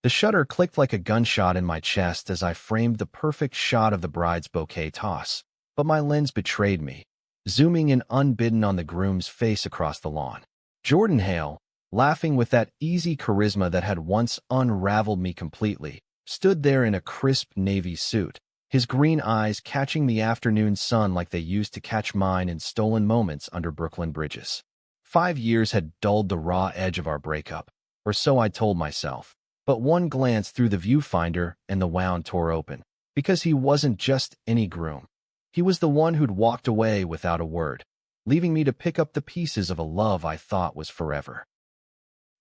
The shutter clicked like a gunshot in my chest as I framed the perfect shot of the bride's bouquet toss, but my lens betrayed me, zooming in unbidden on the groom's face across the lawn. Jordan Hale, laughing with that easy charisma that had once unraveled me completely, stood there in a crisp navy suit, his green eyes catching the afternoon sun like they used to catch mine in stolen moments under Brooklyn bridges. 5 years had dulled the raw edge of our breakup, or so I told myself, but one glance through the viewfinder and the wound tore open, because he wasn't just any groom. He was the one who'd walked away without a word, leaving me to pick up the pieces of a love I thought was forever.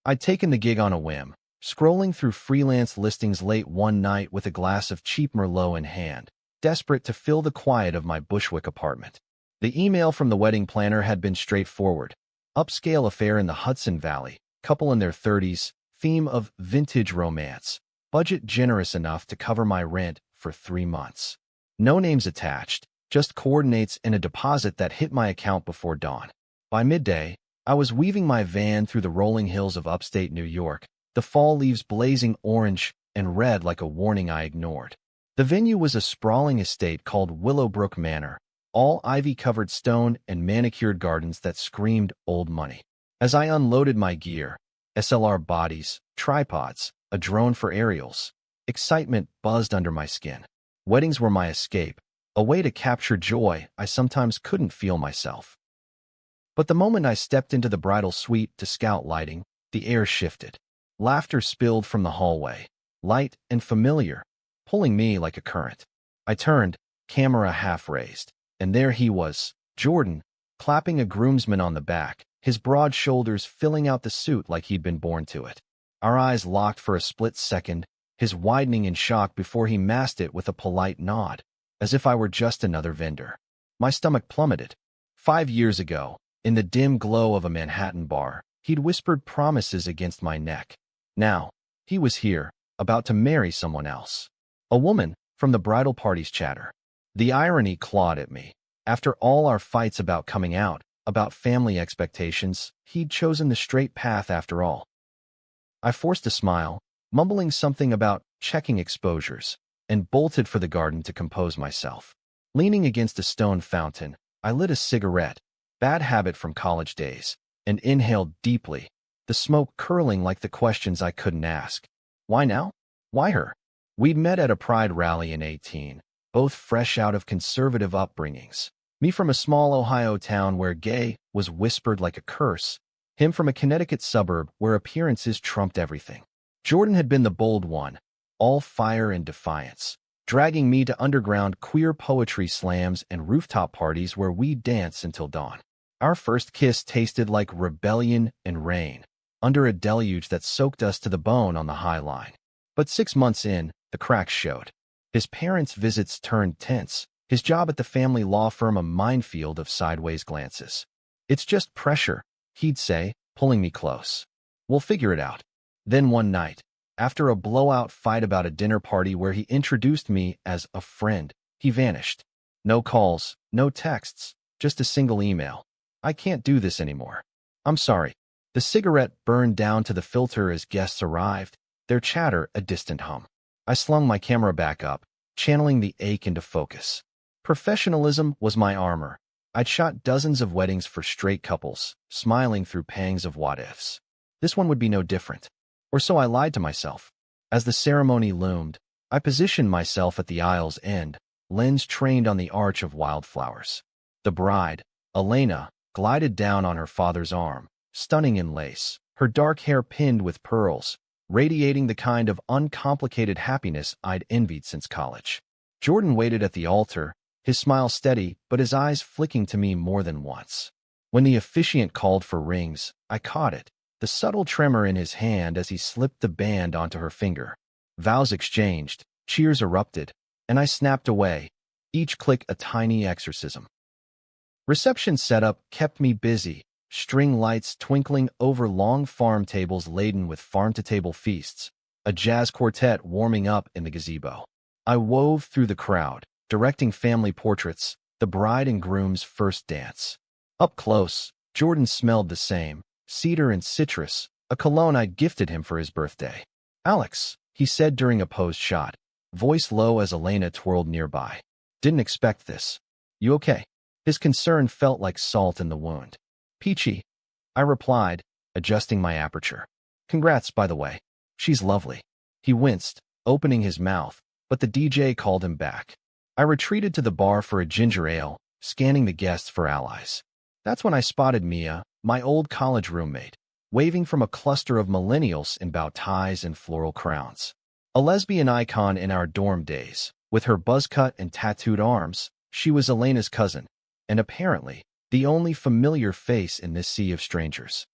I'd taken the gig on a whim, scrolling through freelance listings late one night with a glass of cheap Merlot in hand, desperate to fill the quiet of my Bushwick apartment. The email from the wedding planner had been straightforward. Upscale affair in the Hudson Valley, couple in their 30s, theme of vintage romance, budget generous enough to cover my rent for 3 months. No names attached, just coordinates and a deposit that hit my account before dawn. By midday, I was weaving my van through the rolling hills of upstate New York, the fall leaves blazing orange and red like a warning I ignored. The venue was a sprawling estate called Willowbrook Manor, all ivy-covered stone and manicured gardens that screamed old money. As I unloaded my gear, SLR bodies, tripods, a drone for aerials, excitement buzzed under my skin. Weddings were my escape, a way to capture joy I sometimes couldn't feel myself. But the moment I stepped into the bridal suite to scout lighting, the air shifted. Laughter spilled from the hallway, light and familiar, pulling me like a current. I turned, camera half raised, and there he was, Jordan, clapping a groomsman on the back, his broad shoulders filling out the suit like he'd been born to it. Our eyes locked for a split second, his widening in shock before he masked it with a polite nod, as if I were just another vendor. My stomach plummeted. 5 years ago, in the dim glow of a Manhattan bar, he'd whispered promises against my neck. Now, he was here, about to marry someone else. A woman, from the bridal party's chatter. The irony clawed at me. After all our fights about coming out, about family expectations, he'd chosen the straight path after all. I forced a smile, mumbling something about checking exposures, and bolted for the garden to compose myself. Leaning against a stone fountain, I lit a cigarette, bad habit from college days, and inhaled deeply, the smoke curling like the questions I couldn't ask. Why now? Why her? We'd met at a pride rally in 18, both fresh out of conservative upbringings. Me from a small Ohio town where gay was whispered like a curse, him from a Connecticut suburb where appearances trumped everything. Jordan had been the bold one, all fire and defiance, dragging me to underground queer poetry slams and rooftop parties where we'd dance until dawn. Our first kiss tasted like rebellion and rain, under a deluge that soaked us to the bone on the High Line. But 6 months in, the cracks showed. His parents' visits turned tense, his job at the family law firm a minefield of sideways glances. "It's just pressure," he'd say, pulling me close. "We'll figure it out." Then one night, after a blowout fight about a dinner party where he introduced me as a friend, he vanished. No calls, no texts, just a single email. "I can't do this anymore. I'm sorry." The cigarette burned down to the filter as guests arrived, their chatter a distant hum. I slung my camera back up, channeling the ache into focus. Professionalism was my armor. I'd shot dozens of weddings for straight couples, smiling through pangs of what-ifs. This one would be no different. Or so I lied to myself. As the ceremony loomed, I positioned myself at the aisle's end, lens trained on the arch of wildflowers. The bride, Elena, glided down on her father's arm, stunning in lace, her dark hair pinned with pearls, radiating the kind of uncomplicated happiness I'd envied since college. Jordan waited at the altar, his smile steady but his eyes flicking to me more than once. When the officiant called for rings, I caught it, the subtle tremor in his hand as he slipped the band onto her finger. Vows exchanged, cheers erupted, and I snapped away, each click a tiny exorcism. Reception setup kept me busy, string lights twinkling over long farm tables laden with farm-to-table feasts, a jazz quartet warming up in the gazebo. I wove through the crowd, directing family portraits, the bride and groom's first dance. Up close, Jordan smelled the same, cedar and citrus, a cologne I'd gifted him for his birthday. "Alex," he said during a posed shot, voice low as Elena twirled nearby. Didn't expect this. You okay? His concern felt like salt in the wound. Peachy, I replied, adjusting my aperture. Congrats, by the way. She's lovely. He winced, opening his mouth, but the DJ called him back. I retreated to the bar for a ginger ale, scanning the guests for allies. That's when I spotted Mia, my old college roommate, waving from a cluster of millennials in bow ties and floral crowns. A lesbian icon in our dorm days, with her buzz cut and tattooed arms, she was Elena's cousin, and apparently, the only familiar face in this sea of strangers.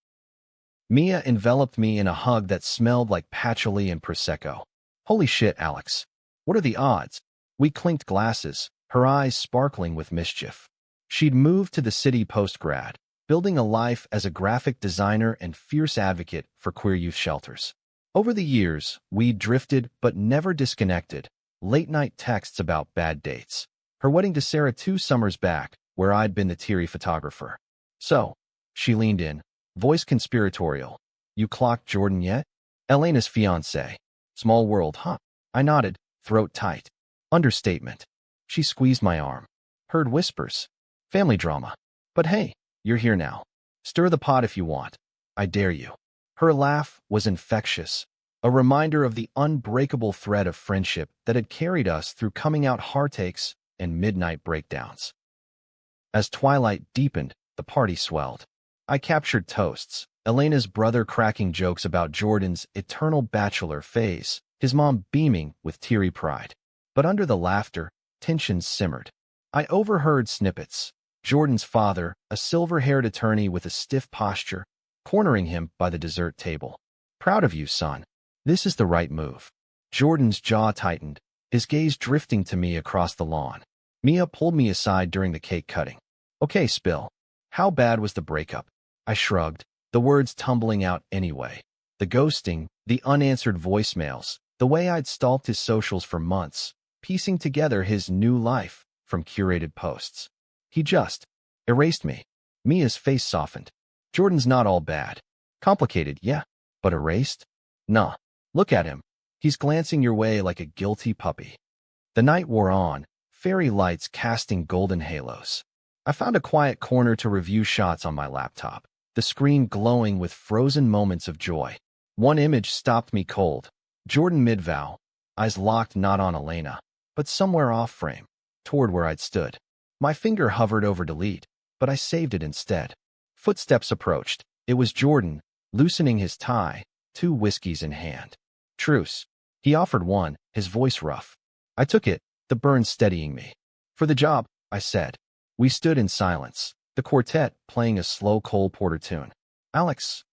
Mia enveloped me in a hug that smelled like patchouli and Prosecco. Holy shit, Alex. What are the odds? We clinked glasses, her eyes sparkling with mischief. She'd moved to the city post-grad, building a life as a graphic designer and fierce advocate for queer youth shelters. Over the years, we'd drifted but never disconnected, late-night texts about bad dates. Her wedding to Sarah 2 summers back, where I'd been the teary photographer. So, she leaned in, voice conspiratorial. You clocked Jordan yet? Elena's fiancé. Small world, huh? I nodded, throat tight. Understatement. She squeezed my arm. Heard whispers. Family drama. But hey, you're here now. Stir the pot if you want. I dare you. Her laugh was infectious, a reminder of the unbreakable thread of friendship that had carried us through coming-out heartaches and midnight breakdowns. As twilight deepened, the party swelled. I captured toasts, Elena's brother cracking jokes about Jordan's eternal bachelor phase, his mom beaming with teary pride. But under the laughter, tensions simmered. I overheard snippets. Jordan's father, a silver-haired attorney with a stiff posture, cornering him by the dessert table. Proud of you, son. This is the right move. Jordan's jaw tightened, his gaze drifting to me across the lawn. Mia pulled me aside during the cake cutting. Okay, Spill. How bad was the breakup? I shrugged, the words tumbling out anyway. The ghosting, the unanswered voicemails, the way I'd stalked his socials for months, piecing together his new life from curated posts. He just erased me. Mia's face softened. Jordan's not all bad. Complicated, yeah, but erased? Nah. Look at him. He's glancing your way like a guilty puppy. The night wore on, fairy lights casting golden halos. I found a quiet corner to review shots on my laptop, the screen glowing with frozen moments of joy. One image stopped me cold. Jordan mid-vow, eyes locked not on Elena, but somewhere off-frame, toward where I'd stood. My finger hovered over delete, but I saved it instead. Footsteps approached. It was Jordan, loosening his tie, 2 whiskeys in hand. Truce. He offered one, his voice rough. I took it, the burn steadying me. For the job, I said. We stood in silence, the quartet playing a slow Cole Porter tune. Alex,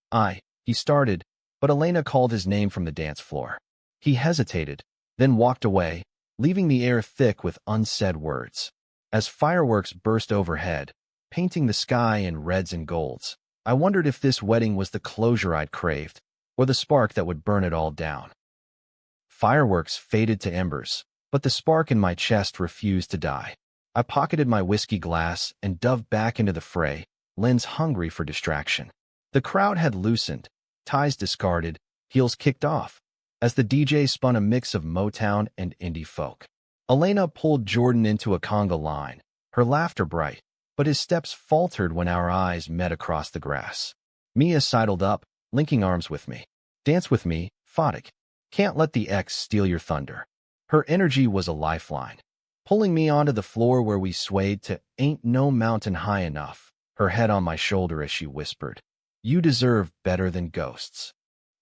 he started, but Elena called his name from the dance floor. He hesitated, then walked away, leaving the air thick with unsaid words. As fireworks burst overhead, painting the sky in reds and golds, I wondered if this wedding was the closure I'd craved, or the spark that would burn it all down. Fireworks faded to embers, but the spark in my chest refused to die. I pocketed my whiskey glass and dove back into the fray, lens hungry for distraction. The crowd had loosened, ties discarded, heels kicked off, as the DJ spun a mix of Motown and indie folk. Elena pulled Jordan into a conga line, her laughter bright, but his steps faltered when our eyes met across the grass. Mia sidled up, linking arms with me. Dance with me, Fadik. Can't let the ex steal your thunder. Her energy was a lifeline, pulling me onto the floor where we swayed to Ain't No Mountain High Enough, her head on my shoulder as she whispered, You deserve better than ghosts.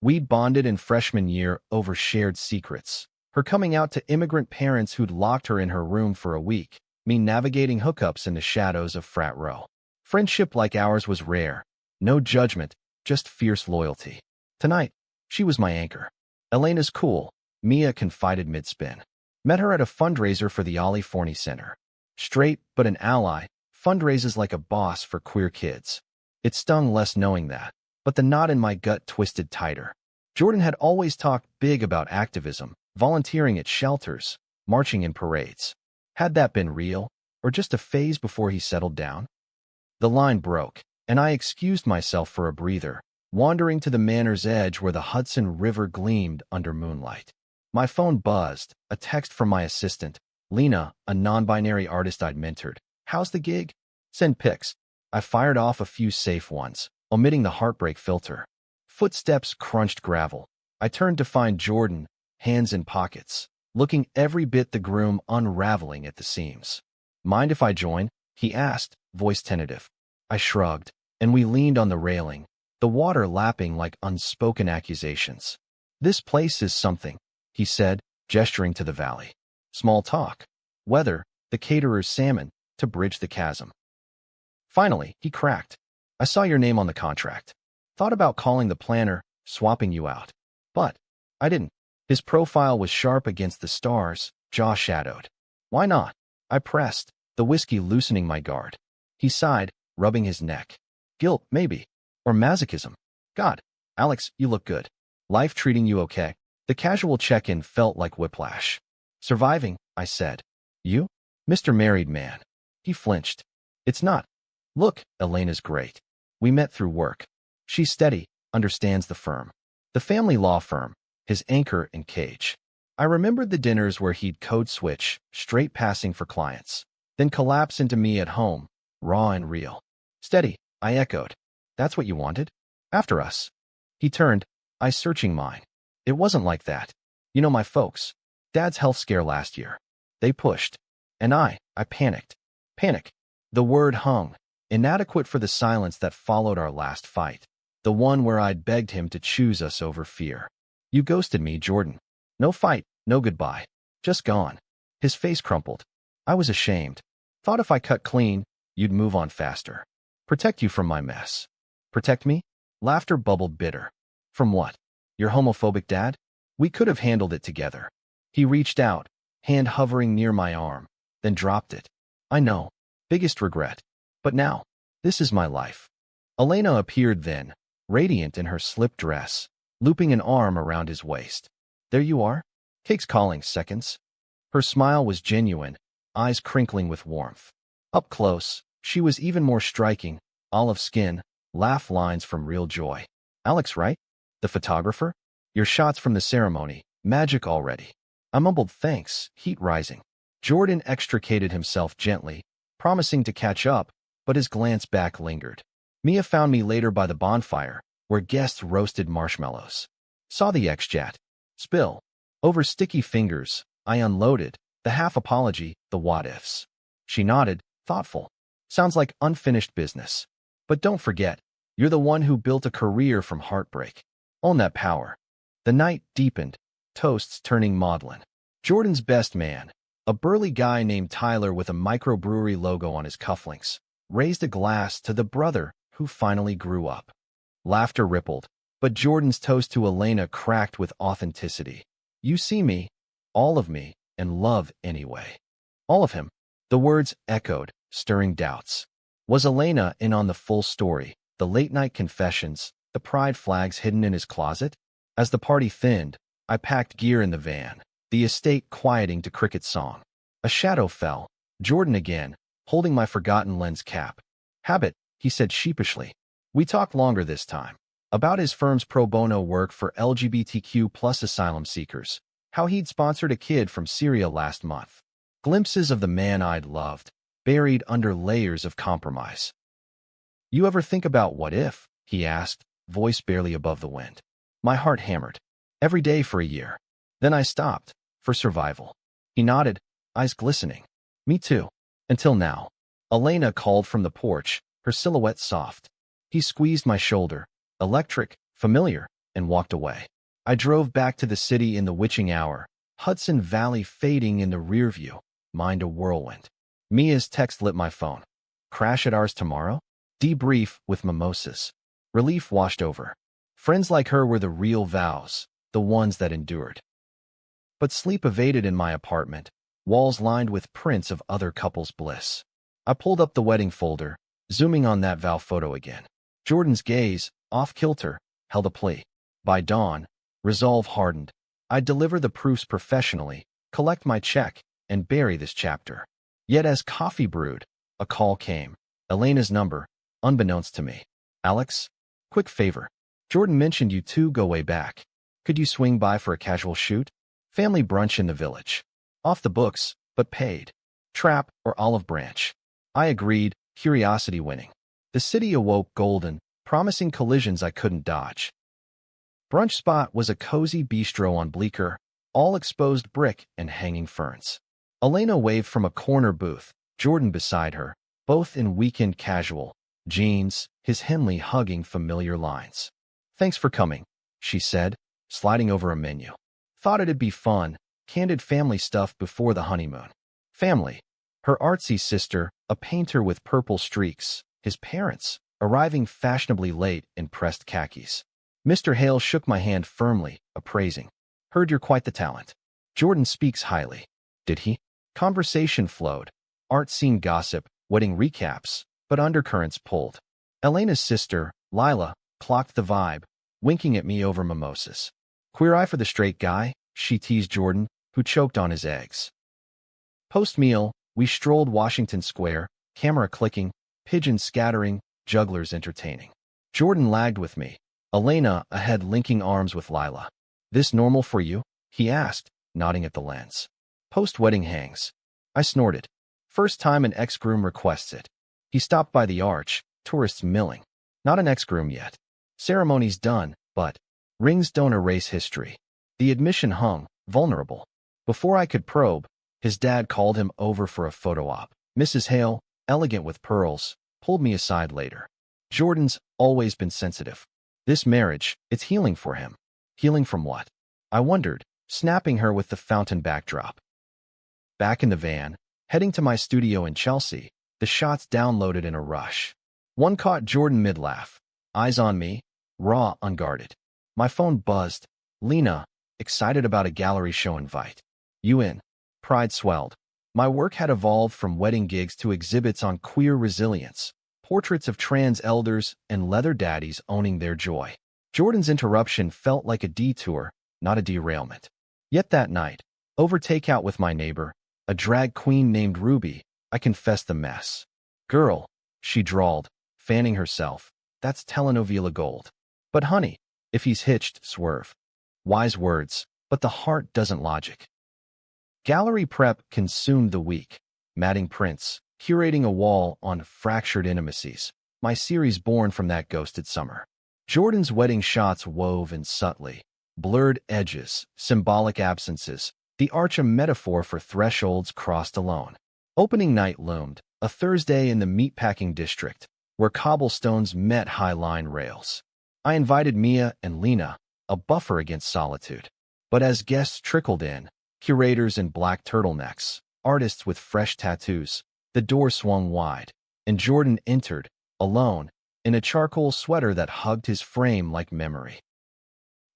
We'd bonded in freshman year over shared secrets, her coming out to immigrant parents who'd locked her in her room for a week, me navigating hookups in the shadows of frat row. Friendship like ours was rare, no judgment, just fierce loyalty. Tonight, she was my anchor. Elena's cool, Mia confided mid-spin. Met her at a fundraiser for the Ollie Forney Center. Straight, but an ally, fundraises like a boss for queer kids. It stung less knowing that, but the knot in my gut twisted tighter. Jordan had always talked big about activism, volunteering at shelters, marching in parades. Had that been real, or just a phase before he settled down? The line broke, and I excused myself for a breather, wandering to the manor's edge where the Hudson River gleamed under moonlight. My phone buzzed, a text from my assistant, Lena, a non-binary artist I'd mentored. How's the gig? Send pics. I fired off a few safe ones, omitting the heartbreak filter. Footsteps crunched gravel. I turned to find Jordan, hands in pockets, looking every bit the groom, unraveling at the seams. Mind if I join? He asked, voice tentative. I shrugged, and we leaned on the railing, the water lapping like unspoken accusations. This place is something, he said, gesturing to the valley. Small talk. Weather, the caterer's salmon, to bridge the chasm. Finally, he cracked. I saw your name on the contract. Thought about calling the planner, swapping you out. But I didn't. His profile was sharp against the stars, jaw shadowed. Why not? I pressed, the whiskey loosening my guard. He sighed, rubbing his neck. Guilt, maybe. Or masochism. God, Alex, you look good. Life treating you okay? The casual check-in felt like whiplash. Surviving, I said. You? Mr. Married Man. He flinched. It's not. Look, Elena's great. We met through work. She's steady, understands the firm. The family law firm, his anchor and cage. I remembered the dinners where he'd code switch, straight passing for clients, then collapse into me at home, raw and real. Steady, I echoed. That's what you wanted? After us. He turned, eyes searching mine. It wasn't like that. You know my folks. Dad's health scare last year. They pushed. And I panicked. Panic. The word hung, inadequate for the silence that followed our last fight. The one where I'd begged him to choose us over fear. You ghosted me, Jordan. No fight, no goodbye. Just gone. His face crumpled. I was ashamed. Thought if I cut clean, you'd move on faster. Protect you from my mess. Protect me? Laughter bubbled bitter. From what? Your homophobic dad? We could have handled it together. He reached out, hand hovering near my arm, then dropped it. I know. Biggest regret. But now, this is my life. Elena appeared then, radiant in her slip dress, looping an arm around his waist. There you are? Cake's calling, seconds. Her smile was genuine, eyes crinkling with warmth. Up close, she was even more striking, olive skin, laugh lines from real joy. Alex, right? The photographer? Your shots from the ceremony, magic already. I mumbled thanks, heat rising. Jordan extricated himself gently, promising to catch up, but his glance back lingered. Mia found me later by the bonfire, where guests roasted marshmallows. Saw the ex-chat. Spill. Over sticky fingers, I unloaded, the half-apology, the what-ifs. She nodded, thoughtful. Sounds like unfinished business. But don't forget, you're the one who built a career from heartbreak. Own that power. The night deepened, toasts turning maudlin. Jordan's best man, a burly guy named Tyler with a microbrewery logo on his cufflinks, raised a glass to the brother who finally grew up. Laughter rippled, but Jordan's toast to Elena cracked with authenticity. You see me, all of me, and love anyway. All of him. The words echoed, stirring doubts. Was Elena in on the full story, the late-night confessions, the pride flags hidden in his closet? As the party thinned, I packed gear in the van, the estate quieting to cricket song. A shadow fell, Jordan again, holding my forgotten lens cap. Habit, he said sheepishly. We talked longer this time. About his firm's pro bono work for LGBTQ plus asylum seekers. How he'd sponsored a kid from Syria last month. Glimpses of the man I'd loved, buried under layers of compromise. You ever think about what if? He asked, voice barely above the wind. My heart hammered. Every day for a year. Then I stopped, for survival. He nodded, eyes glistening. Me too. Until now. Elena called from the porch, her silhouette soft. He squeezed my shoulder, electric, familiar, and walked away. I drove back to the city in the witching hour, Hudson Valley fading in the rearview, mind a whirlwind. Mia's text lit my phone. Crash at ours tomorrow? Debrief with mimosas. Relief washed over. Friends like her were the real vows, the ones that endured. But sleep evaded in my apartment, walls lined with prints of other couples' bliss. I pulled up the wedding folder, zooming on that vow photo again. Jordan's gaze, off-kilter, held a plea. By dawn, resolve hardened. I'd deliver the proofs professionally, collect my check, and bury this chapter. Yet as coffee brewed, a call came. Elena's number, unbeknownst to me. Alex? Quick favor. Jordan mentioned you two go way back. Could you swing by for a casual shoot? Family brunch in the village. Off the books, but paid. Trap or olive branch. I agreed, curiosity winning. The city awoke golden, promising collisions I couldn't dodge. Brunch spot was a cozy bistro on Bleecker, all exposed brick and hanging ferns. Elena waved from a corner booth, Jordan beside her, both in weekend casual, jeans, his Henley hugging familiar lines. "Thanks for coming," she said, sliding over a menu. "Thought it'd be fun, candid family stuff before the honeymoon." Family. Her artsy sister, a painter with purple streaks, his parents, arriving fashionably late in pressed khakis. Mr. Hale shook my hand firmly, appraising. "Heard you're quite the talent. Jordan speaks highly." Did he? Conversation flowed. Art scene gossip, wedding recaps, but undercurrents pulled. Elena's sister, Lila, clocked the vibe, winking at me over mimosas. "Queer eye for the straight guy," she teased Jordan, who choked on his eggs. Post-meal, we strolled Washington Square, camera clicking, pigeons scattering, jugglers entertaining. Jordan lagged with me, Elena ahead linking arms with Lila. "This normal for you?" he asked, nodding at the lens. "Post-wedding hangs." I snorted. "First time an ex-groom requests it." He stopped by the arch, tourists milling. "Not an ex-groom yet. Ceremony's done, but rings don't erase history." The admission hung, vulnerable. Before I could probe, his dad called him over for a photo op. Mrs. Hale, elegant with pearls, pulled me aside later. "Jordan's always been sensitive. This marriage, it's healing for him." Healing from what? I wondered, snapping her with the fountain backdrop. Back in the van, heading to my studio in Chelsea, the shots downloaded in a rush. One caught Jordan mid-laugh, eyes on me, raw, unguarded. My phone buzzed. Lena, excited about a gallery show invite. "You in?" Pride swelled. My work had evolved from wedding gigs to exhibits on queer resilience, portraits of trans elders and leather daddies owning their joy. Jordan's interruption felt like a detour, not a derailment. Yet that night, over takeout with my neighbor, a drag queen named Ruby, I confessed the mess. "Girl," she drawled, fanning herself, "that's telenovela gold. But honey, if he's hitched, swerve." Wise words, but the heart doesn't logic. Gallery prep consumed the week. Matting prints, curating a wall on fractured intimacies, my series born from that ghosted summer. Jordan's wedding shots wove in subtly, blurred edges, symbolic absences, the arch a metaphor for thresholds crossed alone. Opening night loomed, a Thursday in the meatpacking district, where cobblestones met high-line rails. I invited Mia and Lena, a buffer against solitude. But as guests trickled in, curators in black turtlenecks, artists with fresh tattoos, the door swung wide, and Jordan entered, alone, in a charcoal sweater that hugged his frame like memory.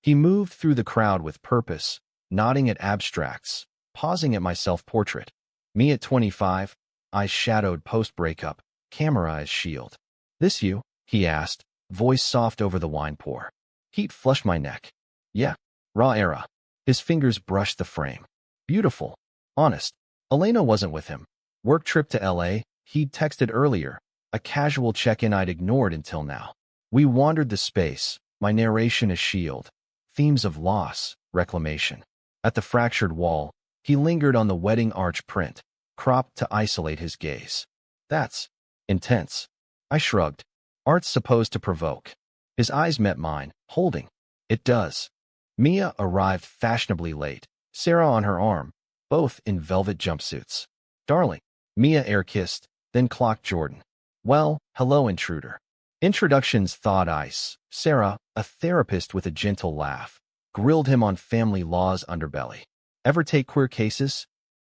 He moved through the crowd with purpose, nodding at abstracts, pausing at my self-portrait. Me at 25, eyes shadowed post-breakup, camera as shield. "This you?" he asked, voice soft over the wine pour. Heat flushed my neck. "Yeah, raw era." His fingers brushed the frame. "Beautiful. Honest." Elena wasn't with him. Work trip to LA, he'd texted earlier, a casual check-in I'd ignored until now. We wandered the space, my narration a shield, themes of loss, reclamation. At the fractured wall, he lingered on the wedding arch print, cropped to isolate his gaze. "That's intense." I shrugged. "Art's supposed to provoke." His eyes met mine, holding. "It does." Mia arrived fashionably late, Sarah on her arm, both in velvet jumpsuits. "Darling." Mia air-kissed, then clocked Jordan. "Well, hello, intruder." Introductions thawed ice. Sarah, a therapist with a gentle laugh, grilled him on family law's underbelly. "Ever take queer cases?"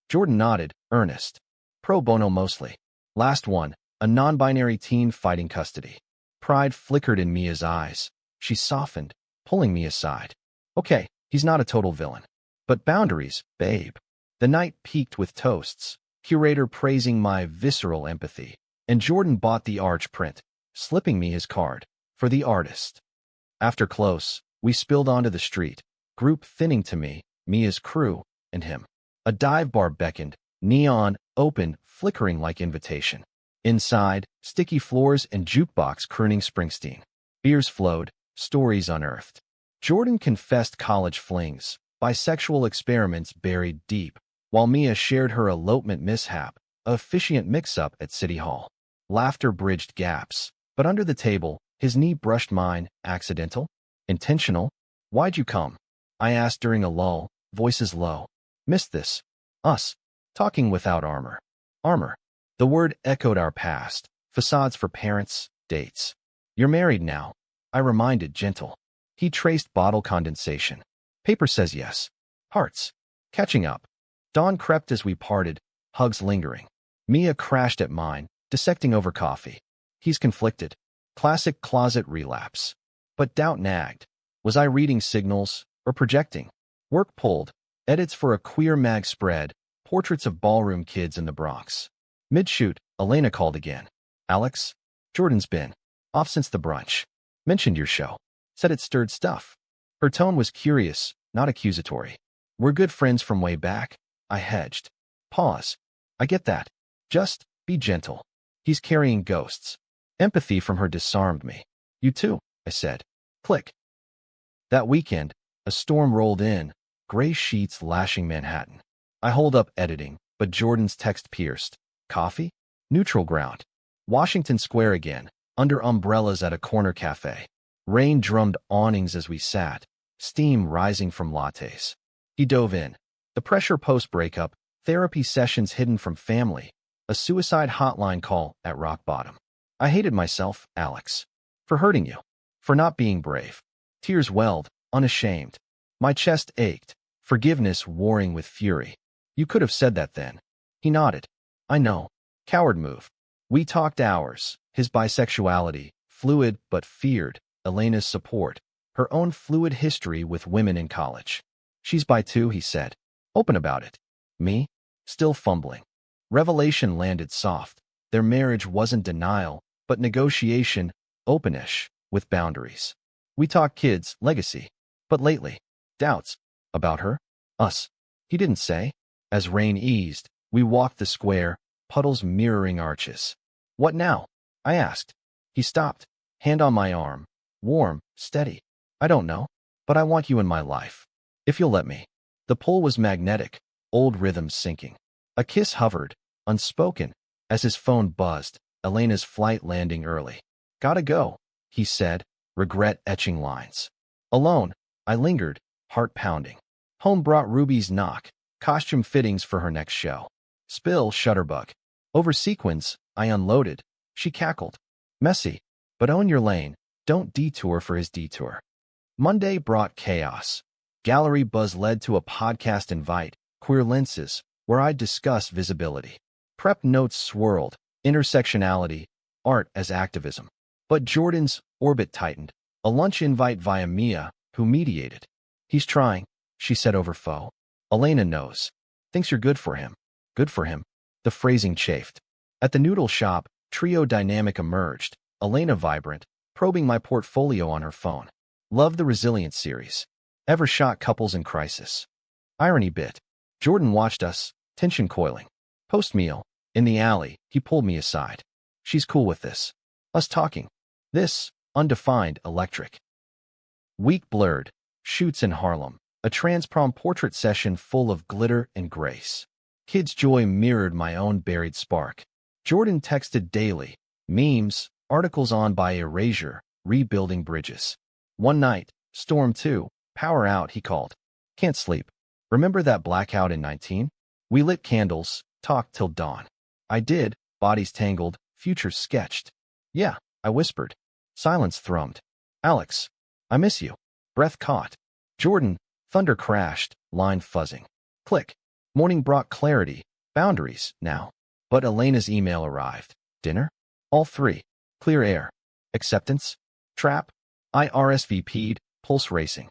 Jordan nodded, earnest. "Pro bono mostly." Last one, a non-binary teen fighting custody. Pride flickered in Mia's eyes. She softened, pulling me aside. "Okay, he's not a total villain. But boundaries, babe." The night peaked with toasts, curator praising my visceral empathy, and Jordan bought the arch print, slipping me his card, for the artist. After close, we spilled onto the street, group thinning to me, Mia's crew, and him. A dive bar beckoned, neon, open, flickering like invitation. Inside, sticky floors and jukebox crooning Springsteen. Beers flowed, stories unearthed. Jordan confessed college flings, bisexual experiments buried deep, while Mia shared her elopement mishap, a officiant mix-up at City Hall. Laughter bridged gaps, but under the table, his knee brushed mine. Accidental? Intentional? Why'd you come? I asked during a lull, voices low. Missed this. Us. Talking without armor. Armor. The word echoed our past. Facades for parents, dates. You're married now. I reminded, gentle. He traced bottle condensation. Paper says yes. Hearts. Catching up. Dawn crept as we parted, hugs lingering. Mia crashed at mine, dissecting over coffee. He's conflicted. Classic closet relapse. But doubt nagged. Was I reading signals or projecting? Work pulled. Edits for a queer mag spread. Portraits of ballroom kids in the Bronx. Mid-shoot, Elena called again. Alex? Jordan's been off since the brunch. Mentioned your show. Said it stirred stuff. Her tone was curious, not accusatory. We're good friends from way back. I hedged. Pause. I get that. Just be gentle. He's carrying ghosts. Empathy from her disarmed me. You too, I said. Click. That weekend, a storm rolled in, gray sheets lashing Manhattan. I hold up editing, but Jordan's text pierced. Coffee? Neutral ground. Washington Square again, under umbrellas at a corner cafe. Rain drummed awnings as we sat, steam rising from lattes. He dove in. The pressure post-breakup, therapy sessions hidden from family, a suicide hotline call at rock bottom. I hated myself, Alex. For hurting you. For not being brave. Tears welled, unashamed. My chest ached, forgiveness warring with fury. You could have said that then. He nodded. I know. Coward move. We talked hours, his bisexuality, fluid but feared, Elena's support, her own fluid history with women in college. She's bi too, he said. Open about it. Me? Still fumbling. Revelation landed soft. Their marriage wasn't denial, but negotiation, openish, with boundaries. We talked kids, legacy. But lately, doubts. About her? Us. He didn't say. As rain eased, we walked the square, puddles mirroring arches. What now? I asked. He stopped, hand on my arm. Warm, steady. I don't know, but I want you in my life. If you'll let me. The pull was magnetic, old rhythms sinking. A kiss hovered, unspoken, as his phone buzzed, Elena's flight landing early. Gotta go, he said, regret etching lines. Alone, I lingered, heart pounding. Home brought Ruby's knock, costume fittings for her next show. Spill, shutterbug. Over sequins, I unloaded. She cackled. Messy, but own your lane. Don't detour for his detour. Monday brought chaos. Gallery buzz led to a podcast invite, Queer Lenses, where I'd discuss visibility. Prep notes swirled, intersectionality, art as activism. But Jordan's orbit tightened. A lunch invite via Mia, who mediated. He's trying, she said over faux. Elena knows. Thinks you're good for him. Good for him. The phrasing chafed. At the noodle shop, trio dynamic emerged. Elena vibrant, probing my portfolio on her phone. Love the Resilience series. Ever shot couples in crisis. Irony bit. Jordan watched us, tension coiling. Post-meal, in the alley, he pulled me aside. She's cool with this. Us talking. This, undefined, electric. Week blurred. Shoots in Harlem. A trans-prom portrait session full of glitter and grace. Kids' joy mirrored my own buried spark. Jordan texted daily. Memes, articles on by erasure, rebuilding bridges. One night, Storm 2, power out, he called. Can't sleep. Remember that blackout in 19? We lit candles, talked till dawn. I did, bodies tangled, futures sketched. Yeah, I whispered. Silence thrummed. Alex, I miss you. Breath caught. Jordan, thunder crashed, line fuzzing. Click. Morning brought clarity, boundaries, now. But Elena's email arrived. Dinner? All three. Clear air. Acceptance? Trap? I RSVP'd, pulse racing.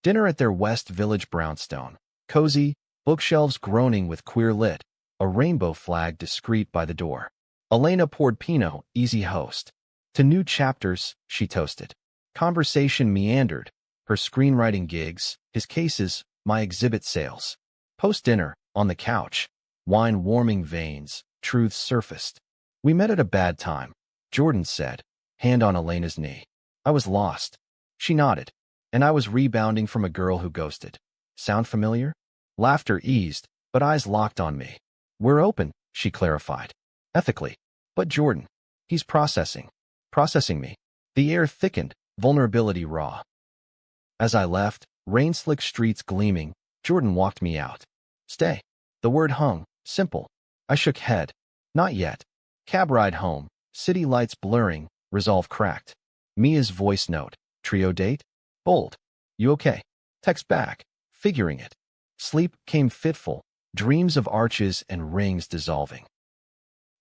Dinner at their West Village brownstone. Cozy, bookshelves groaning with queer lit, a rainbow flag discreet by the door. Elena poured Pinot, easy host. To new chapters, she toasted. Conversation meandered, her screenwriting gigs, his cases, my exhibit sales. Post-dinner, on the couch, wine warming veins, truths surfaced. We met at a bad time, Jordan said, hand on Elena's knee. I was lost. She nodded. And I was rebounding from a girl who ghosted. Sound familiar? Laughter eased, but eyes locked on me. We're open, she clarified. Ethically. But Jordan. He's processing. Processing me. The air thickened, vulnerability raw. As I left, rain-slick streets gleaming, Jordan walked me out. Stay. The word hung, simple. I shook head. Not yet. Cab ride home, city lights blurring, resolve cracked. Mia's voice note. Trio date? Bold. You okay? Text back. Figuring it. Sleep came fitful, dreams of arches and rings dissolving.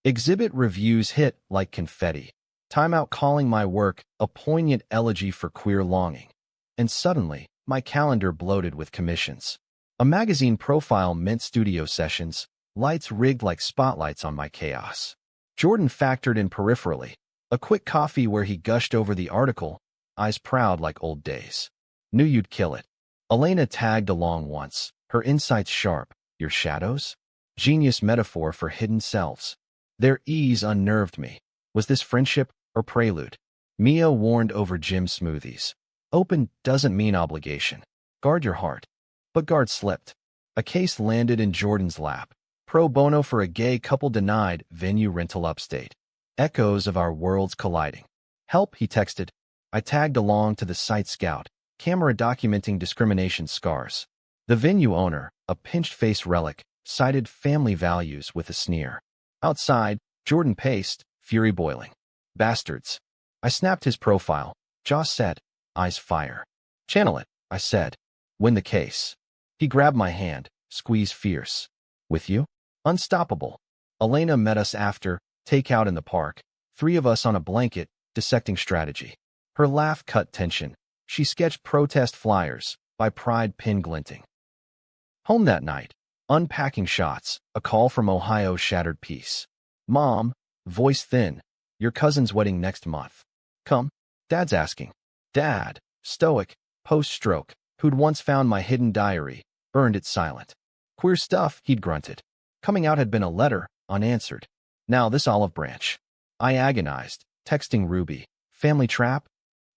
Exhibit reviews hit like confetti. Time Out calling my work a poignant elegy for queer longing. And suddenly, my calendar bloated with commissions. A magazine profile meant studio sessions, lights rigged like spotlights on my chaos. Jordan factored in peripherally. A quick coffee where he gushed over the article, eyes proud like old days. Knew you'd kill it. Elena tagged along once, her insights sharp. Your shadows? Genius metaphor for hidden selves. Their ease unnerved me. Was this friendship or prelude? Mia warned over gym smoothies. Open doesn't mean obligation. Guard your heart. But guard slipped. A case landed in Jordan's lap. Pro bono for a gay couple denied, venue rental upstate. Echoes of our worlds colliding. Help, he texted. I tagged along to the site scout, camera documenting discrimination scars. The venue owner, a pinched-face relic, cited family values with a sneer. Outside, Jordan paced, fury boiling. Bastards. I snapped his profile. Jaw set, eyes fire. Channel it, I said. Win the case. He grabbed my hand, squeeze fierce. With you? Unstoppable. Elena met us after, takeout in the park, three of us on a blanket, dissecting strategy. Her laugh cut tension. She sketched protest flyers, by pride pin glinting. Home that night. Unpacking shots, a call from Ohio shattered peace. Mom, voice thin, your cousin's wedding next month. Come? Dad's asking. Dad, stoic, post-stroke, who'd once found my hidden diary, burned it silent. Queer stuff, he'd grunted. Coming out had been a letter, unanswered. Now this olive branch. I agonized, texting Ruby. Family trap?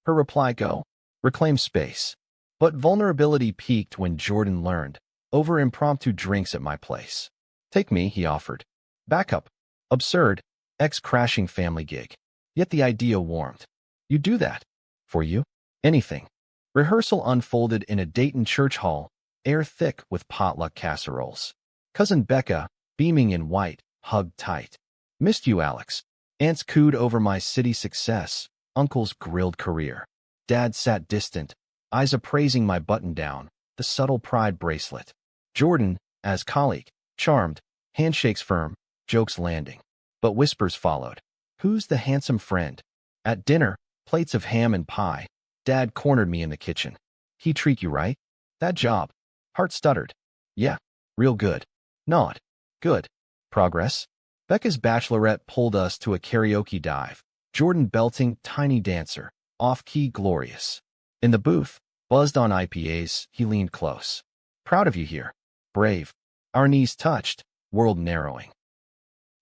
Her reply go. Reclaim space. But vulnerability peaked when Jordan learned. Over impromptu drinks at my place. Take me, he offered. Backup. Absurd. Ex-crashing family gig. Yet the idea warmed. You do that. For you? Anything. Rehearsal unfolded in a Dayton church hall, air thick with potluck casseroles. Cousin Becca, beaming in white, hugged tight. Missed you, Alex. Aunts cooed over my city success, uncles grilled career. Dad sat distant, eyes appraising my button-down, the subtle pride bracelet. Jordan, as colleague, charmed, handshakes firm, jokes landing. But whispers followed. Who's the handsome friend? At dinner, plates of ham and pie. Dad cornered me in the kitchen. He treat you right? That job. Heart stuttered. Yeah, real good. Not. Good. Progress? Becca's bachelorette pulled us to a karaoke dive. Jordan belting Tiny Dancer. Off-key glorious. In the booth, buzzed on IPAs, he leaned close. Proud of you here. Brave. Our knees touched, world narrowing.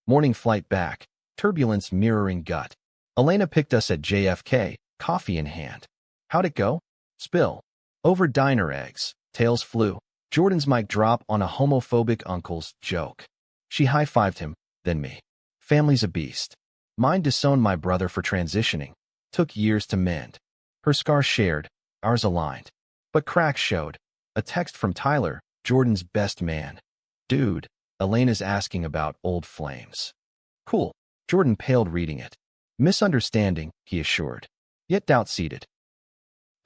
Morning flight back, turbulence mirroring gut. Elena picked us at JFK, coffee in hand. How'd it go? Spill. Over diner eggs, tails flew. Jordan's mic drop on a homophobic uncle's joke. She high-fived him, then me. Family's a beast. Mine disowned my brother for transitioning. Took years to mend. Her scars shared, ours aligned. But cracks showed. A text from Tyler, Jordan's best man. Dude, Elena's asking about old flames. Cool. Jordan paled reading it. Misunderstanding, he assured. Yet doubt seated.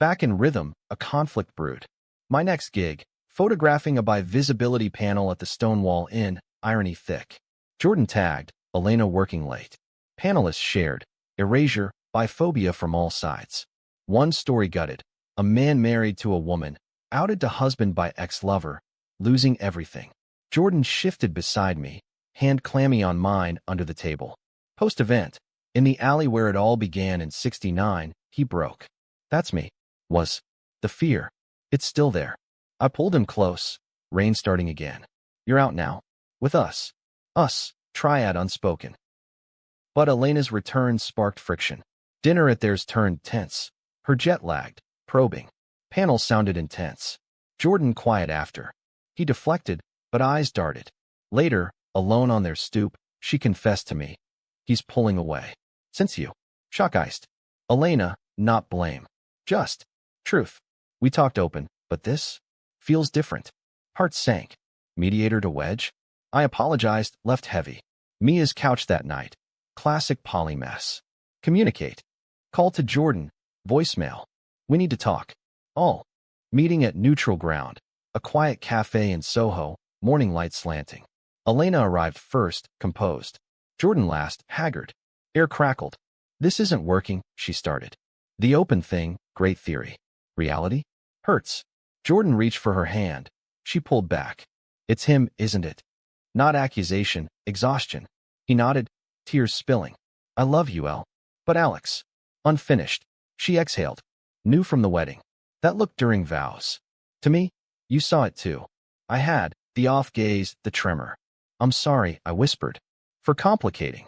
Back in rhythm, a conflict brewed. My next gig, photographing a bi-visibility panel at the Stonewall Inn, irony thick. Jordan tagged, Elena working late. Panelists shared. Erasure, biphobia from all sides. One story gutted. A man married to a woman, outed to husband by ex-lover, losing everything. Jordan shifted beside me, hand clammy on mine under the table. Post-event, in the alley where it all began in '69, he broke. That's me. Was. The fear. It's still there. I pulled him close, rain starting again. You're out now. With us. Us, triad unspoken. But Elena's return sparked friction. Dinner at theirs turned tense. Her jet lagged, probing. Panel sounded intense. Jordan quiet after. He deflected, but eyes darted. Later, alone on their stoop, she confessed to me. He's pulling away. Since you. Shock-iced. Elena, not blame. Just. Truth. We talked open, but this? Feels different. Heart sank. Mediator to wedge? I apologized, left heavy. Mia's couch that night. Classic poly mess. Communicate. Call to Jordan. Voicemail. We need to talk. All. Meeting at neutral ground. A quiet cafe in Soho, morning light slanting. Elena arrived first, composed. Jordan last, haggard. Air crackled. This isn't working, she started. The open thing, great theory. Reality? Hurts. Jordan reached for her hand. She pulled back. It's him, isn't it? Not accusation, exhaustion. He nodded, tears spilling. I love you, El. But Alex. Unfinished. She exhaled. Knew from the wedding. That look during vows. To me, you saw it too. I had, the off gaze, the tremor. I'm sorry, I whispered. For complicating.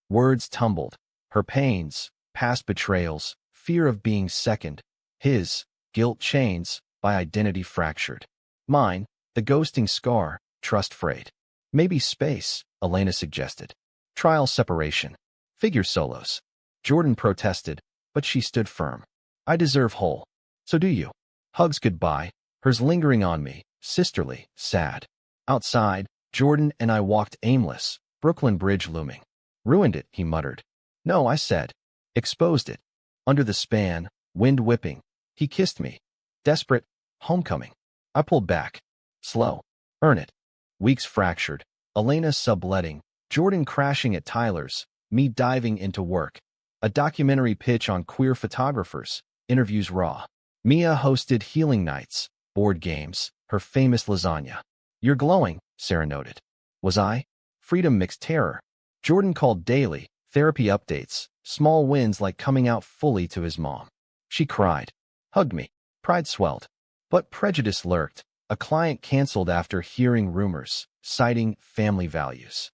Words tumbled. Her pains, past betrayals, fear of being second. His, guilt chains, by identity fractured. Mine, the ghosting scar, trust frayed. Maybe space, Elena suggested. Trial separation. Figure solos. Jordan protested, but she stood firm. I deserve whole. So do you. Hugs goodbye, hers lingering on me, sisterly, sad. Outside, Jordan and I walked aimless, Brooklyn Bridge looming. Ruined it, he muttered. No, I said. Exposed it. Under the span, wind whipping. He kissed me. Desperate, homecoming. I pulled back. Slow. Earn it. Weeks fractured. Elena subletting. Jordan crashing at Tyler's. Me diving into work. A documentary pitch on queer photographers. Interviews raw. Mia hosted healing nights. Board games. Her famous lasagna. You're glowing, Sarah noted. Was I? Freedom mixed terror. Jordan called daily. Therapy updates. Small wins like coming out fully to his mom. She cried. Hugged me. Pride swelled. But prejudice lurked. A client canceled after hearing rumors, citing family values.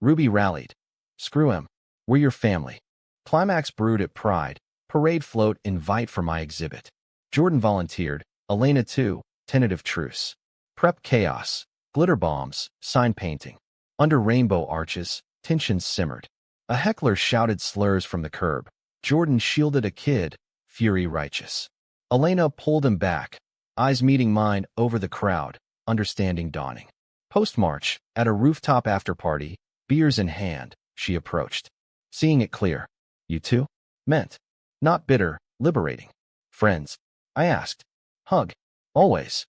Ruby rallied. Screw him. We're your family. Climax brewed at Pride. Parade float invite for my exhibit. Jordan volunteered. Elena too. Tentative truce. Prep chaos. Glitter bombs. Sign painting. Under rainbow arches, tensions simmered. A heckler shouted slurs from the curb. Jordan shielded a kid. Fury righteous. Elena pulled him back. Eyes meeting mine over the crowd. Understanding dawning. Post-march, at a rooftop after-party, beers in hand, she approached. Seeing it clear. You two? Meant. Not bitter, liberating. Friends. I asked. Hug. Always.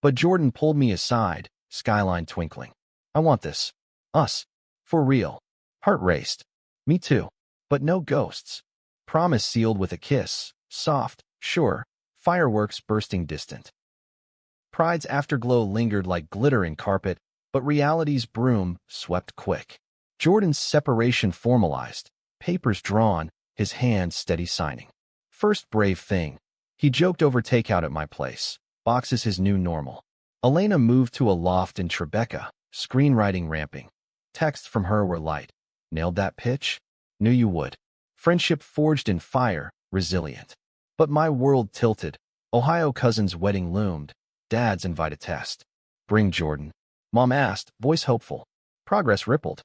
But Jordan pulled me aside, skyline twinkling. I want this. Us. For real. Heart raced. Me too. But no ghosts. Promise sealed with a kiss. Soft, sure. Fireworks bursting distant. Pride's afterglow lingered like glitter in carpet, but reality's broom swept quick. Jordan's separation formalized. Papers drawn, his hand steady signing. First brave thing. He joked over takeout at my place. Boxes his new normal. Elena moved to a loft in Tribeca, screenwriting ramping. Texts from her were light. Nailed that pitch? Knew you would. Friendship forged in fire, resilient. But my world tilted. Ohio cousin's wedding loomed. Dad's invite a test. Bring Jordan. Mom asked, voice hopeful. Progress rippled.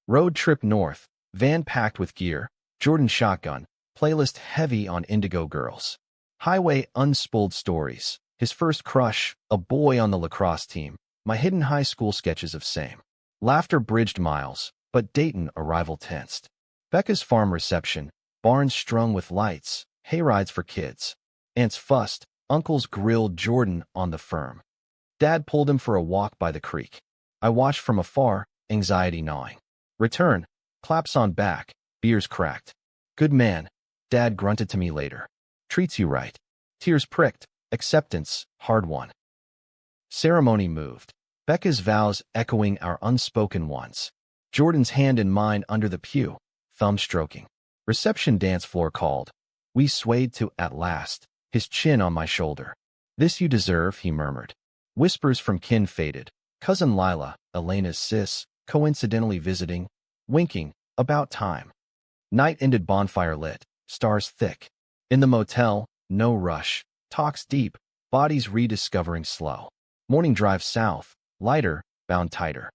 Road trip north. Van packed with gear. Jordan shotgun. Playlist heavy on Indigo Girls. Highway unspooled stories. His first crush, a boy on the lacrosse team. My hidden high school sketches of same. Laughter bridged miles, but Dayton arrival tensed. Becca's farm reception. Barns strung with lights. Hayrides for kids. Aunts fussed. Uncles grilled Jordan on the firm. Dad pulled him for a walk by the creek. I watched from afar, anxiety gnawing. Return. Claps on back. Beers cracked. Good man. Dad grunted to me later. Treats you right. Tears pricked. Acceptance, hard won. Ceremony moved. Becca's vows echoing our unspoken ones. Jordan's hand in mine under the pew, thumb stroking. Reception dance floor called. We swayed to at last, his chin on my shoulder. This you deserve, he murmured. Whispers from kin faded. Cousin Lila, Elena's sis, coincidentally visiting, winking, about time. Night ended bonfire lit, stars thick. In the motel, no rush, talks deep, bodies rediscovering slow. Morning drive south, lighter, bound tighter.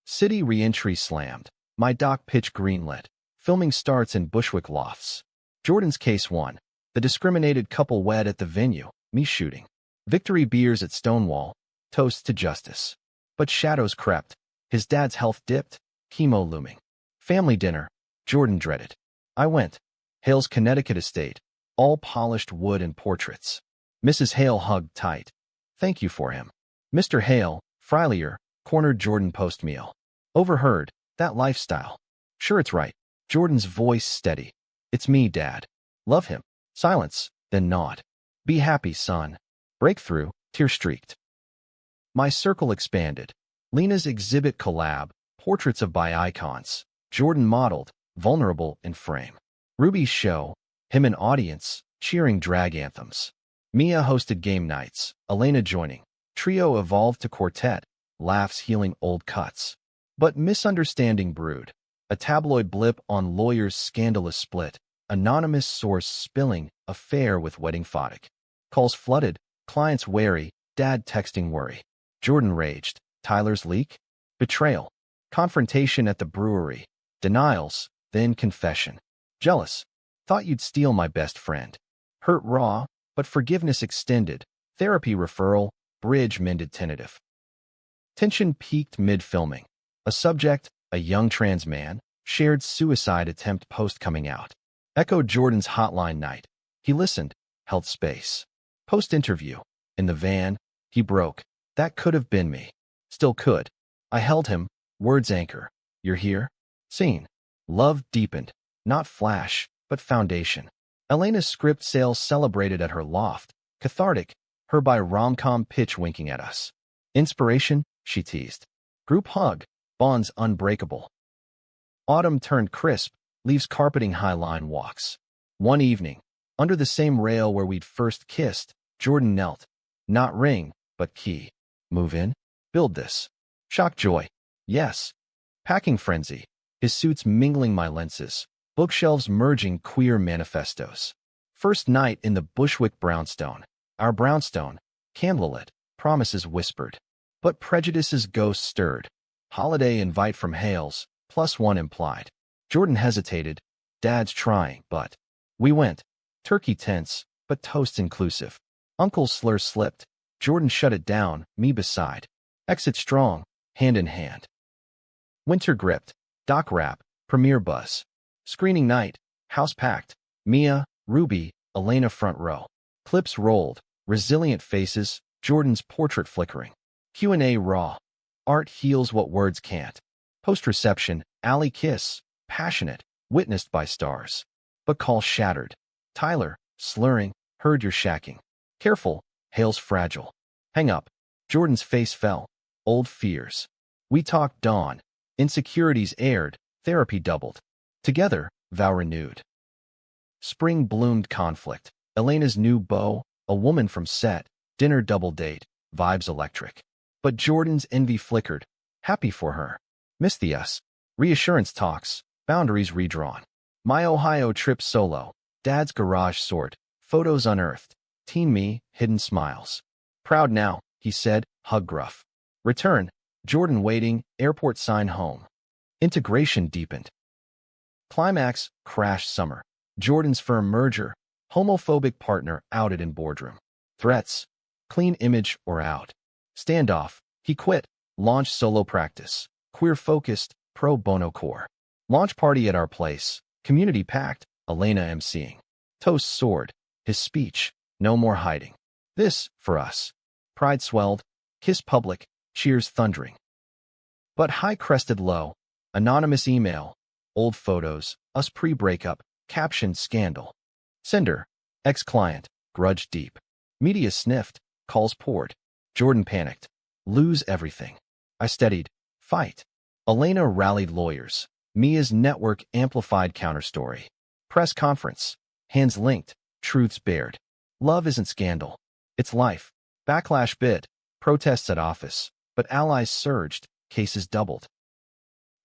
City re-entry slammed. My doc pitch greenlit. Filming starts in Bushwick lofts. Jordan's case won. The discriminated couple wed at the venue, me shooting. Victory beers at Stonewall, toast to justice. But shadows crept. His dad's health dipped, chemo looming. Family dinner, Jordan dreaded. I went. Hale's Connecticut estate, all polished wood and portraits. Mrs. Hale hugged tight. Thank you for him. Mr. Hale, Freilier, cornered Jordan post-meal. Overheard, that lifestyle. Sure it's right. Jordan's voice steady. It's me, Dad. Love him. Silence, then nod. Be happy, son. Breakthrough, tear-streaked. My circle expanded. Lena's exhibit collab, portraits of bi icons. Jordan modeled, vulnerable in frame. Ruby's show, him and audience, cheering drag anthems. Mia hosted game nights, Elena joining. Trio evolved to quartet, laughs healing old cuts. But misunderstanding brewed. A tabloid blip on lawyer's scandalous split. Anonymous source spilling, affair with wedding photic. Calls flooded, clients wary, dad texting worry. Jordan raged. Tyler's leak? Betrayal. Confrontation at the brewery. Denials, then confession. Jealous. Thought you'd steal my best friend. Hurt raw, but forgiveness extended. Therapy referral, bridge mended tentative. Tension peaked mid-filming. A subject, a young trans man, shared suicide attempt post-coming out. Echoed Jordan's hotline night. He listened, held space. Post-interview. In the van, he broke. That could have been me. Still could. I held him, words anchor. You're here? Scene. Love deepened. Not flash, but foundation. Elena's script sales celebrated at her loft. Cathartic, her by rom-com pitch winking at us. Inspiration, she teased. Group hug, bonds unbreakable. Autumn turned crisp, leaves carpeting highline walks. One evening, under the same rail where we'd first kissed, Jordan knelt. Not ring, but key. Move in? Build this. Shock joy. Yes. Packing frenzy. His suits mingling my lenses. Bookshelves merging queer manifestos. First night in the Bushwick brownstone. Our brownstone, candlelit, promises whispered. But prejudice's ghost stirred. Holiday invite from Hales, +1 implied. Jordan hesitated. Dad's trying, but. We went. Turkey tense, but toast inclusive. Uncle's slur slipped. Jordan shut it down, me beside. Exit strong, hand in hand. Winter gripped. Doc rap, premiere buzz. Screening night, house packed. Mia, Ruby, Elena front row. Clips rolled, resilient faces, Jordan's portrait flickering. Q&A raw. Art heals what words can't. Post-reception, alley kiss, passionate, witnessed by stars. But call shattered. Tyler, slurring, heard you're shacking. Careful, Hale's fragile. Hang up. Jordan's face fell. Old fears. We talked dawn. Insecurities aired, therapy doubled. Together, vow renewed. Spring bloomed conflict. Elena's new beau, a woman from set, dinner double date, vibes electric. But Jordan's envy flickered. Happy for her. Miss the us. Reassurance talks, boundaries redrawn. My Ohio trip solo. Dad's garage sort. Photos unearthed. Teen me, hidden smiles. Proud now, he said, hug gruff. Return. Jordan waiting, airport sign home. Integration deepened. Climax, crash summer. Jordan's firm merger. Homophobic partner outed in boardroom. Threats. Clean image or out. Standoff. He quit. Launch solo practice. Queer-focused, pro bono core. Launch party at our place. Community packed. Elena emceeing. Toast soared. His speech. No more hiding. This, for us. Pride swelled. Kiss public. Cheers thundering. But high crested low. Anonymous email. Old photos. Us pre-breakup. Captioned scandal. Sender. Ex-client. Grudge deep. Media sniffed. Calls poured. Jordan panicked. Lose everything. I steadied. Fight. Elena rallied lawyers. Mia's network amplified counterstory. Press conference. Hands linked. Truths bared. Love isn't scandal. It's life. Backlash bit. Protests at office. But allies surged. Cases doubled.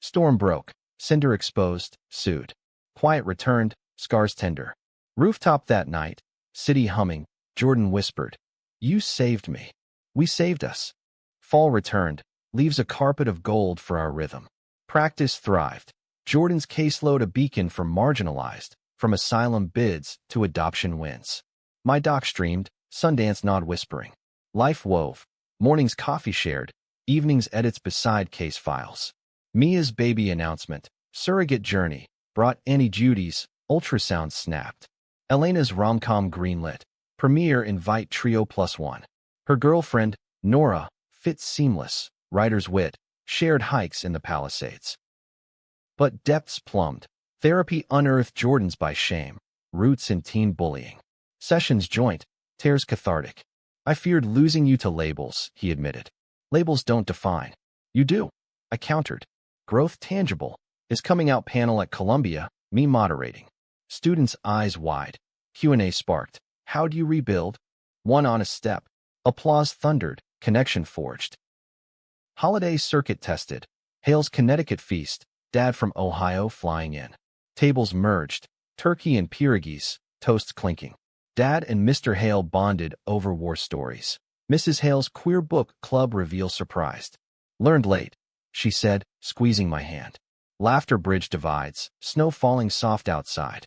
Storm broke. Cinder exposed. Sued. Quiet returned. Scars tender. Rooftop that night. City humming. Jordan whispered. You saved me. We saved us. Fall returned, leaves a carpet of gold for our rhythm. Practice thrived. Jordan's caseload a beacon for marginalized, from asylum bids to adoption wins. My doc streamed, Sundance nod whispering. Life wove, mornings coffee shared, evenings edits beside case files. Mia's baby announcement, surrogate journey, brought Annie Judy's, ultrasound snapped. Elena's rom-com greenlit, premiere invite trio +1. Her girlfriend, Nora, fit seamless, writer's wit, shared hikes in the Palisades. But depths plumbed. Therapy unearthed Jordan's by shame, roots in teen bullying. Sessions joint, tears cathartic. I feared losing you to labels, he admitted. Labels don't define. You do. I countered. Growth tangible. Is coming out panel at Columbia, me moderating. Students' eyes wide. Q&A sparked. How do you rebuild? One honest step. Applause thundered. Connection forged. Holiday circuit tested. Hale's Connecticut feast. Dad from Ohio flying in. Tables merged. Turkey and pierogies. Toasts clinking. Dad and Mr. Hale bonded over war stories. Mrs. Hale's queer book club reveal surprised. Learned late, she said, squeezing my hand. Laughter bridged divides. Snow falling soft outside.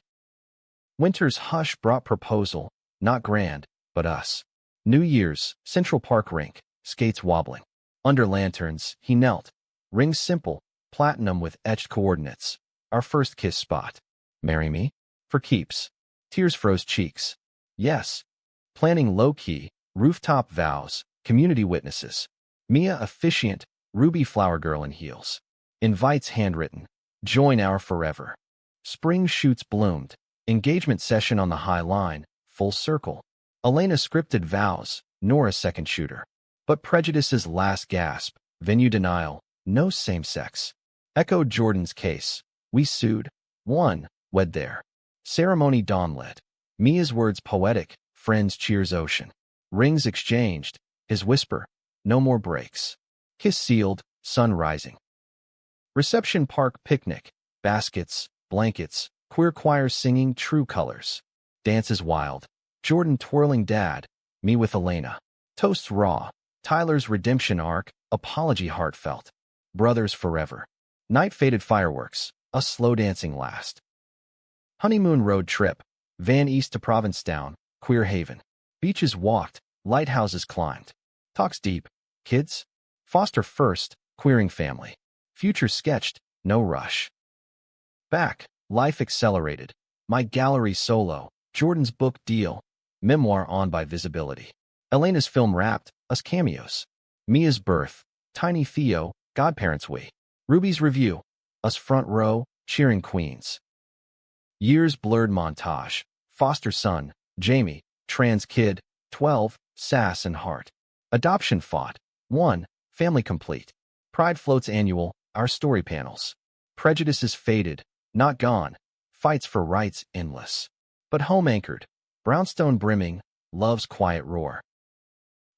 Winter's hush brought proposal. Not grand, but us. New Year's, Central Park rink. Skates wobbling. Under lanterns, he knelt. Ring simple, platinum with etched coordinates. Our first kiss spot. Marry me? For keeps. Tears froze cheeks. Yes. Planning low-key, rooftop vows, community witnesses. Mia officiant, ruby flower girl in heels. Invites handwritten. Join our forever. Spring shoots bloomed. Engagement session on the High Line, full circle. Elena scripted vows, Nora second shooter. But prejudice's last gasp, venue denial, no same-sex. Echoed Jordan's case. We sued. Won. Wed there. Ceremony dawn-lit. Mia's words poetic, friends cheers ocean. Rings exchanged. His whisper. No more breaks. Kiss sealed, sun rising. Reception park picnic. Baskets, blankets, queer choirs singing true colors. Dances wild. Jordan twirling dad. Me with Elena. Toasts raw. Tyler's redemption arc. Apology heartfelt. Brothers forever. Night faded fireworks. A slow dancing last. Honeymoon road trip. Van east to Provincetown. Queer haven. Beaches walked. Lighthouses climbed. Talks deep. Kids? Foster first. Queering family. Future sketched. No rush. Back. Life accelerated. My gallery solo. Jordan's book deal. Memoir on by visibility. Elena's film wrapped. Us cameos. Mia's birth. Tiny Theo. Godparents we. Ruby's review. Us front row. Cheering queens. Years blurred montage. Foster son. Jamie. Trans kid. 12. Sass and heart. Adoption fought. 1. Family complete. Pride floats annual. Our story panels. Prejudices faded. Not gone. Fights for rights endless. But home anchored. Brownstone brimming. Love's quiet roar.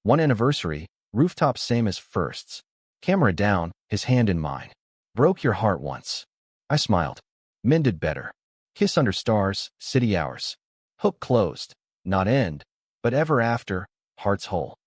1 anniversary. Rooftop same as firsts. Camera down. His hand in mine. Broke your heart once. I smiled. Mended better. Kiss under stars. City hours. Hook closed. Not end. But ever after. Hearts whole.